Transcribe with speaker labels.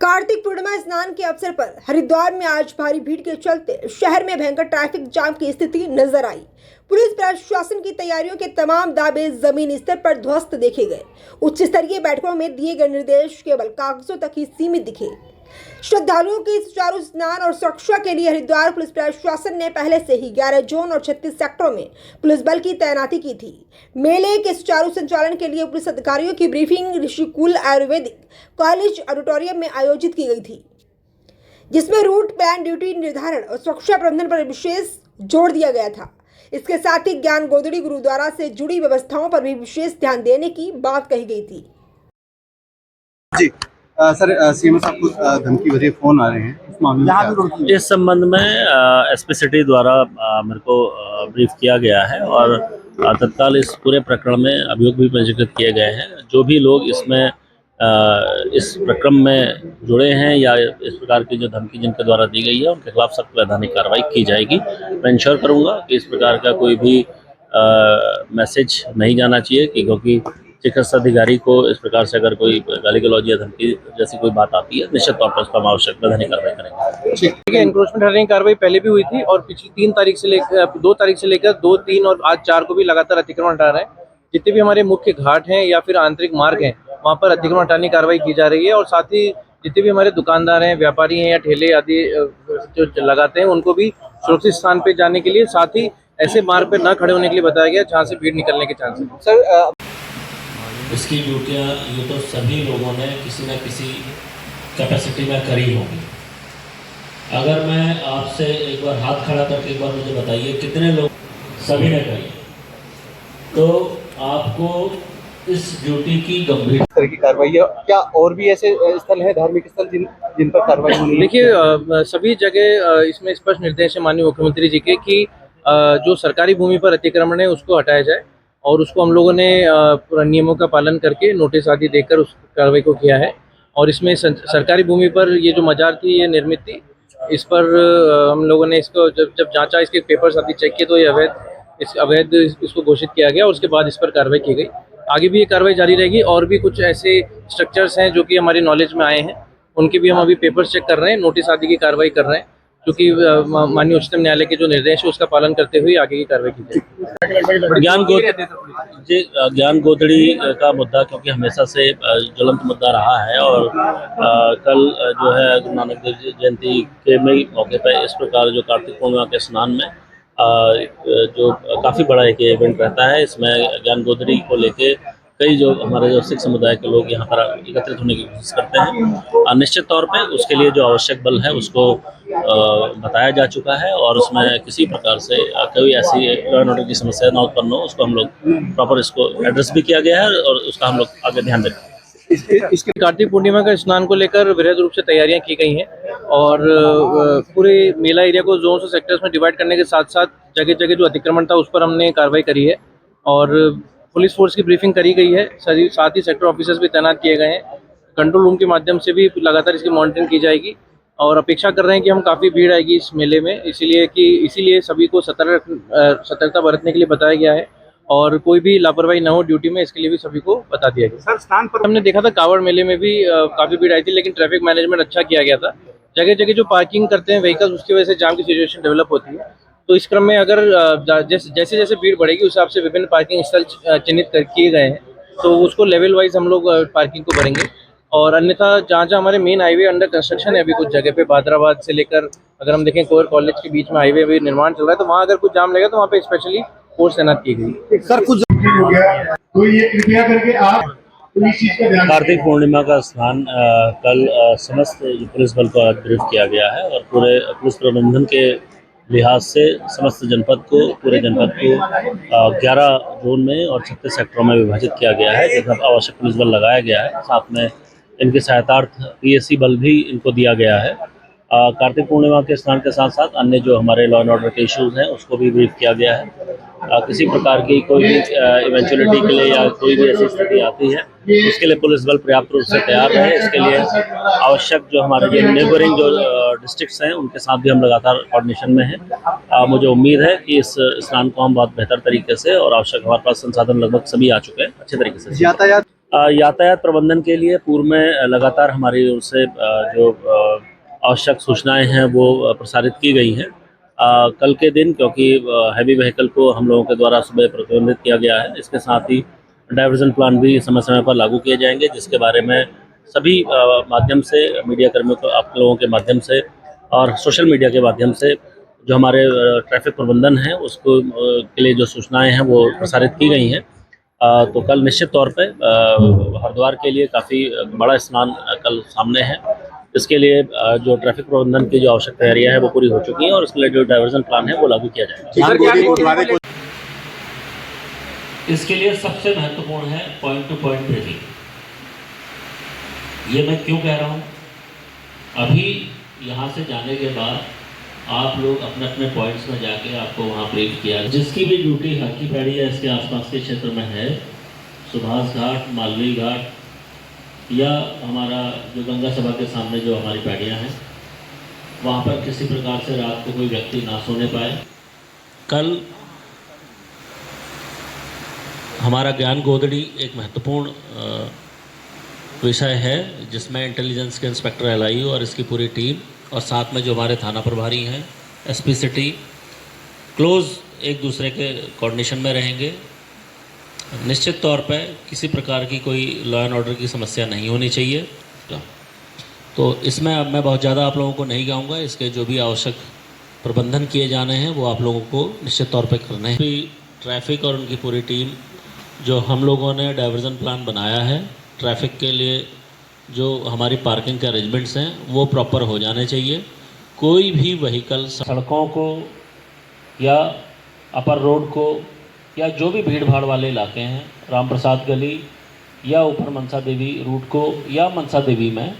Speaker 1: कार्तिक पूर्णिमा स्नान के अवसर पर हरिद्वार में आज भारी भीड़ के चलते शहर में भयंकर ट्रैफिक जाम की स्थिति नजर आई। पुलिस प्रशासन की तैयारियों के तमाम दावे जमीनी स्तर पर ध्वस्त देखे गए। उच्च स्तरीय बैठकों में दिए गए निर्देश केवल कागजों तक ही सीमित दिखे। श्रद्धालुओं के सुचारू स्नान और सुरक्षा के लिए हरिद्वार पुलिस प्रशासन ने पहले से ही 11 जोन और 36 सेक्टरों में पुलिस बल की तैनाती की थी। मेले के सुचारू संचालन के लिए पुलिस अधिकारियों की briefing Rishikul Ayurvedic college auditorium में आयोजित की गई थी, जिसमें रूट प्लान, ड्यूटी निर्धारण और सुरक्षा प्रबंधन पर विशेष जोर दिया गया था। इसके साथ ही ज्ञान गोदड़ी गुरुद्वारा से जुड़ी व्यवस्थाओं पर भी विशेष ध्यान देने की बात कही गई थी।
Speaker 2: जी सर, सीएम साहब को धमकी भरे फोन आ रहे हैं, इस मामले में
Speaker 3: इस संबंध में एसपी सिटी द्वारा मेरे को ब्रीफ किया गया है और तत्काल इस पूरे प्रकरण में अभियोग भी पंजीकृत किए गए हैं। जो भी लोग इसमें इस प्रकरण में जुड़े हैं या इस प्रकार की जो धमकी जिनके द्वारा दी गई है उनके खिलाफ सख्त वैधानिक कार्रवाई की जाएगी। मैं इंश्योर करूंगा कि इस प्रकार का कोई भी मैसेज नहीं जाना चाहिए कि क्योंकि चिकित्सा अधिकारी को इस प्रकार से अगर कोई गाली गलौज या धमकी जैसी कोई बात आती है निश्चित तौर पर उसका हम आवश्यक वैधानिक कार्रवाई करेंगे।
Speaker 4: ठीक है, एनक्रोचमेंट हटाने की कार्रवाई पहले भी हुई थी और पिछली 3 तारीख से लेकर 2 तारीख से लेकर 2, 3 और आज 4 को भी लगातार अतिक्रमण हटा रहे हैं। जितने भी हमारे मुख्य घाट हैं या फिर आंतरिक मार्ग हैं वहाँ पर अतिक्रमण हटाने की कार्रवाई की जा रही है और साथ ही जितने भी हमारे दुकानदार हैं, व्यापारी हैं या ठेले आदि जो लगाते हैं उनको भी सुरक्षित स्थान पर जाने के लिए, साथ ही ऐसे मार्ग पर न खड़े होने के लिए बताया गया जहाँ से भीड़ निकलने के चांसेस हैं।
Speaker 2: सर
Speaker 3: इसकी ड्यूटियाँ ये तो सभी लोगों ने किसी न किसी कैपेसिटी में करी होगी। अगर मैं आपसे एक बार हाथ खड़ा करके एक बार मुझे बताइए कितने लोग, सभी ने करी, तो आपको इस ड्यूटी की गंभीर
Speaker 2: तरह की कार्रवाई है। क्या और भी ऐसे स्थल है, धार्मिक स्थल जिन पर कार्रवाई होनी है?
Speaker 4: देखिए, सभी जगह इसमें स्पष्ट निर्देश है माननीय मुख्यमंत्री जी के कि जो सरकारी भूमि पर अतिक्रमण है उसको हटाया जाए और उसको हम लोगों ने नियमों का पालन करके नोटिस आदि देकर उस कार्रवाई को किया है। और इसमें सरकारी भूमि पर ये जो मजार थी ये निर्मित थी, इस पर हम लोगों ने इसको जब जांचा, इसके पेपर्स आदि चेक किए तो ये अवैध इसको घोषित किया गया और उसके बाद इस पर कार्रवाई की गई। आगे भी ये कार्रवाई जारी रहेगी और भी कुछ ऐसे स्ट्रक्चर्स हैं जो कि हमारी नॉलेज में आए हैं, उनके भी हम अभी पेपर्स चेक कर रहे हैं, नोटिस आदि की कार्रवाई कर रहे हैं, क्योंकि माननीय उच्चतम न्यायालय के जो निर्देश है उसका पालन करते हुए आगे की कार्रवाई की जाएगी।
Speaker 3: ज्ञान गोदड़ी का मुद्दा क्योंकि हमेशा से ज्वलंत मुद्दा रहा है और कल जो है गुरु नानक देव जयंती के मौके पर इस प्रकार जो कार्तिक पूर्णिमा के स्नान में जो काफ़ी बड़ा एक इवेंट रहता है, इसमें ज्ञान गोदड़ी को लेके कई जो हमारे जो सिख समुदाय के लोग यहाँ पर एकत्रित होने की कोशिश करते हैं। निश्चित तौर पे उसके लिए जो आवश्यक बल है उसको बताया जा चुका है और उसमें किसी प्रकार से कोई ऐसी लॉ एंड ऑर्डर की समस्या ना उत्पन्न हो, उसको हम लोग प्रॉपर इसको एड्रेस भी किया गया है और उसका हम लोग आगे ध्यान देंगे।
Speaker 4: इसकी कार्तिक पूर्णिमा का स्नान को लेकर वृहद रूप से तैयारियां की गई हैं और पूरे मेला एरिया को जोन्स और सेक्टर्स में डिवाइड करने के साथ साथ जगह जगह जो अतिक्रमण था उस पर हमने कार्रवाई करी है और पुलिस फोर्स की ब्रीफिंग करी गई है। साथ ही सेक्टर ऑफिसर्स भी तैनात किए गए हैं। कंट्रोल रूम के माध्यम से भी लगातार इसकी मॉनिटरिंग की जाएगी और अपेक्षा कर रहे हैं कि हम काफ़ी भीड़ आएगी इस मेले में, इसीलिए सभी को सतर्कता बरतने के लिए बताया गया है और कोई भी लापरवाही न हो ड्यूटी में, इसके लिए भी सभी को बता दिया गया।
Speaker 2: सर स्थान पर
Speaker 4: हमने देखा था कांवड़ मेले में भी काफ़ी भीड़ आई थी, लेकिन ट्रैफिक मैनेजमेंट अच्छा किया गया था। जगह जगह जो पार्किंग करते हैं व्हीकल्स, उसकी वजह से जाम की सिचुएशन डेवलप होती है, तो इस क्रम में अगर जैसे जैसे भीड़ बढ़ेगी उस हिसाब से विभिन्न पार्किंग स्थल चिन्हित किए गए हैं, तो उसको लेवल वाइज हम लोग पार्किंग को भरेंगे। और अन्यथा जहाँ जहाँ हमारे मेन हाईवे अंडर कंस्ट्रक्शन है अभी कुछ जगह पे, भादराबाद से लेकर अगर हम देखें कोर कॉलेज के बीच में हाईवे अभी निर्माण चल रहा है, तो वहाँ अगर कुछ जाम लगेगा तो वहाँ पे स्पेशली फोर्स तैनात की गई।
Speaker 2: सर कुछ हो गया तो ये कृपया करके आप इस चीज का ध्यान।
Speaker 3: कार्तिक पूर्णिमा का स्नान कल समस्त पुलिस बल को ब्रीफ किया गया है और पूरे पुलिस प्रबंधन के लिहाज से समस्त जनपद को, पूरे जनपद को 11 जोन में और 36 सेक्टरों में विभाजित किया गया है, जिसमें आवश्यक पुलिस बल लगाया गया है। साथ में इनके सहायतार्थ पीएससी बल भी इनको दिया गया है। कार्तिक पूर्णिमा के स्नान के साथ साथ अन्य जो हमारे लॉ एंड ऑर्डर के इश्यूज़ हैं उसको भी ब्रीफ किया गया है। किसी प्रकार की कोई भी इवेंचुअलिटी के लिए या कोई भी ऐसी स्थिति आती है उसके लिए पुलिस बल पर्याप्त रूप से तैयार रहे। इसके लिए आवश्यक जो हमारे जो नेबरिंग जो डिस्ट्रिक्ट्स हैं उनके साथ भी हम लगातार कोऑर्डिनेशन में हैं। मुझे उम्मीद है कि इस स्नान को हम बहुत बेहतर तरीके से और आवश्यक हमारे पास संसाधन लगभग सभी आ चुके हैं, अच्छे तरीके से।
Speaker 2: यातायात
Speaker 3: यातायात प्रबंधन के लिए पूर्व में लगातार हमारी ओर से जो आवश्यक सूचनाएं हैं वो प्रसारित की गई हैं। कल के दिन क्योंकि हैवी व्हीकल को हम लोगों के द्वारा सुबह प्रतिबंधित किया गया है, इसके साथ ही डाइवर्जन प्लान भी समय समय पर लागू किए जाएंगे, जिसके बारे में सभी माध्यम से मीडिया कर्मियों को, आप लोगों के माध्यम से और सोशल मीडिया के माध्यम से जो हमारे ट्रैफिक प्रबंधन है उसको के लिए जो सूचनाएं हैं वो प्रसारित की गई हैं। तो कल निश्चित तौर पे हरिद्वार के लिए काफ़ी बड़ा स्नान कल सामने है। इसके लिए जो ट्रैफिक प्रबंधन की जो आवश्यक तैयारियां हैं वो पूरी हो चुकी हैं और इसके लिए जो डाइवर्जन प्लान है वो लागू किया जाएगा।
Speaker 5: इसके लिए सबसे महत्वपूर्ण है पॉइंट टू पॉइंट ब्रीफिंग। ये मैं क्यों कह रहा हूँ, अभी यहाँ से जाने के बाद आप लोग अपने अपने पॉइंट्स में जाके आपको वहाँ ब्रीफ किया, जिसकी भी ड्यूटी हरकी पैड़ी या इसके आसपास के क्षेत्र में है, सुभाष घाट, मालवीय घाट या हमारा जो गंगा सभा के सामने जो हमारी पैड़ियाँ हैं, वहाँ पर किसी प्रकार से रात को कोई व्यक्ति ना सोने पाए। कल हमारा ज्ञान गोदड़ी एक महत्वपूर्ण विषय है, जिसमें इंटेलिजेंस के इंस्पेक्टर एलआई और इसकी पूरी टीम और साथ में जो हमारे थाना प्रभारी हैं, एसपी सिटी, क्लोज एक दूसरे के कोऑर्डिनेशन में रहेंगे। निश्चित तौर पे किसी प्रकार की कोई लॉ एंड ऑर्डर की समस्या नहीं होनी चाहिए। तो इसमें अब मैं बहुत ज़्यादा आप लोगों को नहीं गाऊंगा, इसके जो भी आवश्यक प्रबंधन किए जाने हैं वो आप लोगों को निश्चित तौर पे करने हैं। ट्रैफिक और उनकी पूरी टीम जो हम लोगों ने डाइवर्जन प्लान बनाया है, ट्रैफिक के लिए जो हमारी पार्किंग के अरेंजमेंट्स हैं वो प्रॉपर हो जाने चाहिए। कोई भी व्हीकल सड़कों को या अपर रोड को या जो भी भीड़ भाड़ वाले इलाके हैं, राम प्रसाद गली या ऊपर मनसा देवी रूट को या मनसा देवी में